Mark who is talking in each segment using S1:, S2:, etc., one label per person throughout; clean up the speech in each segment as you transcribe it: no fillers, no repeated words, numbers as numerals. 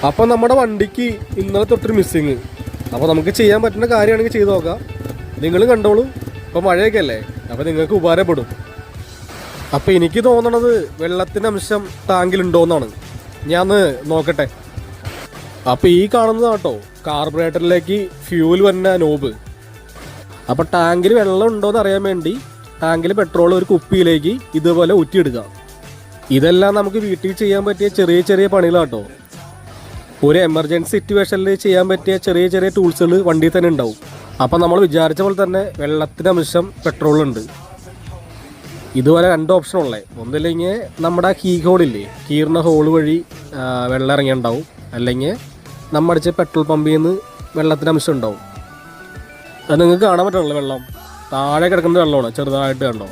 S1: അപ്പോൾ നമ്മുടെ വണ്ടിക്ക് ഇന്നലെ തൊട്ടൊരു മിസ്സിങ്. അപ്പോൾ നമുക്ക് ചെയ്യാൻ പറ്റുന്ന കാര്യമാണെങ്കിൽ ചെയ്ത് നോക്കാം. നിങ്ങൾ കണ്ടോളൂ. ഇപ്പോൾ മഴയൊക്കെ അല്ലേ, അപ്പോൾ നിങ്ങൾക്ക് ഉപകാരപ്പെടും. അപ്പോൾ എനിക്ക് തോന്നണത് വെള്ളത്തിൻ്റെ അംശം ടാങ്കിലുണ്ടോയെന്നാണ്. ഞാൻ നോക്കട്ടെ. അപ്പോൾ ഈ കാണുന്നത് കേട്ടോ കാർബറേറ്ററിലേക്ക് ഫ്യൂൽ വരുന്ന നോബ്. അപ്പോൾ ടാങ്കിൽ വെള്ളം ഉണ്ടോയെന്ന് അറിയാൻ വേണ്ടി ടാങ്കിൽ പെട്രോൾ ഒരു കുപ്പിയിലേക്ക് ഇതുപോലെ ഊറ്റിയെടുക്കാം. ഇതെല്ലാം നമുക്ക് വീട്ടിൽ ചെയ്യാൻ പറ്റിയ ചെറിയ ചെറിയ പണികളാട്ടോ. ഒരു എമർജൻസി സിറ്റുവേഷനിൽ ചെയ്യാൻ പറ്റിയ ചെറിയ ചെറിയ ടൂൾസുകൾ വണ്ടിയിൽ തന്നെ ഉണ്ടാവും. അപ്പം നമ്മൾ വിചാരിച്ച പോലെ തന്നെ വെള്ളത്തിൻ്റെ അംശം പെട്രോളുണ്ട്. ഇതുപോലെ രണ്ട് ഓപ്ഷൻ ഉള്ളത്. ഒന്നില്ലെങ്കിൽ നമ്മുടെ കീ ഹോളില്ലേ, കീറിന ഹോൾ വഴി വെള്ളം ഇറങ്ങിയുണ്ടാവും. അല്ലെങ്കിൽ നമ്മടിച്ച പെട്രോൾ പമ്പിൽ നിന്ന് വെള്ളത്തിൻ്റെ അംശം ഉണ്ടാവും. അത് നിങ്ങൾക്ക് കാണാൻ പറ്റുള്ളൂ. വെള്ളം താഴെ കിടക്കുന്ന വെള്ളമാണ്, ചെറുതായിട്ട് കണ്ടോ.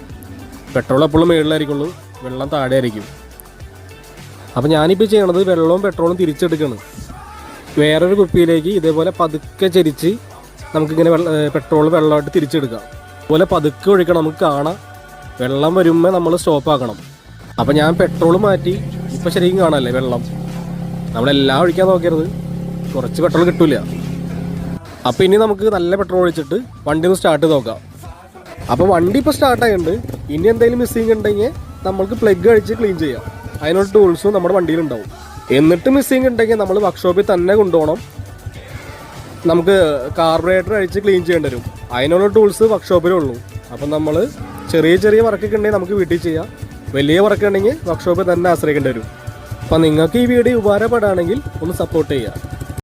S1: പെട്രോൾ എപ്പോഴും മുകളിലായിരിക്കുള്ളൂ, വെള്ളം താഴെ ആയിരിക്കും. അപ്പോൾ ഞാനിപ്പോൾ ചെയ്യണത് വെള്ളവും പെട്രോളും തിരിച്ചെടുക്കുകയാണ്. വേറൊരു കുപ്പിയിലേക്ക് ഇതേപോലെ പതുക്കെ ചരിച്ച് നമുക്കിങ്ങനെ പെട്രോൾ വെള്ളമായിട്ട് തിരിച്ചെടുക്കാം. അതുപോലെ പതുക്കെ ഒഴിക്കണം. നമുക്ക് കാണാം വെള്ളം വരുമ്പോൾ നമ്മൾ സ്റ്റോപ്പ് ആക്കണം. അപ്പോൾ ഞാൻ പെട്രോൾ മാറ്റി. ഇപ്പോൾ ശരിക്കും കാണാമല്ലേ വെള്ളം. നമ്മളെല്ലാം ഒഴിക്കാൻ നോക്കരുത്, കുറച്ച് പെട്രോൾ കിട്ടില്ല. അപ്പോൾ ഇനി നമുക്ക് നല്ല പെട്രോൾ ഒഴിച്ചിട്ട് വണ്ടി ഒന്ന് സ്റ്റാർട്ട് ചെയ്ത് നോക്കാം. അപ്പോൾ വണ്ടി ഇപ്പോൾ സ്റ്റാർട്ടായിട്ടുണ്ട്. ഇനി എന്തെങ്കിലും മിസ്സിങ് ഉണ്ടെങ്കിൽ നമ്മൾക്ക് പ്ലഗ് അഴിച്ച് ക്ലീൻ ചെയ്യാം. അതിനുള്ള ടൂൾസും നമ്മുടെ വണ്ടിയിലുണ്ടാവും. എന്നിട്ട് മിസ്സിങ് ഉണ്ടെങ്കിൽ നമ്മൾ വർക്ക്ഷോപ്പിൽ തന്നെ കൊണ്ടുപോകണം. നമുക്ക് കാർബറേറ്റർ അഴിച്ച് ക്ലീൻ ചെയ്യേണ്ടി വരും. അതിനുള്ള ടൂൾസ് വർക്ക്ഷോപ്പിലേ ഉള്ളൂ. അപ്പം നമ്മൾ ചെറിയ ചെറിയ വർക്കൊക്കെ ഉണ്ടെങ്കിൽ നമുക്ക് വീട്ടിൽ ചെയ്യാം. വലിയ വർക്ക് ഉണ്ടെങ്കിൽ വർക്ക്ഷോപ്പിൽ തന്നെ ആശ്രയിക്കേണ്ടി വരും. അപ്പം നിങ്ങൾക്ക് ഈ വീഡിയോ ഉപകാരപ്പെടുകയാണെങ്കിൽ ഒന്ന് സപ്പോർട്ട് ചെയ്യുക.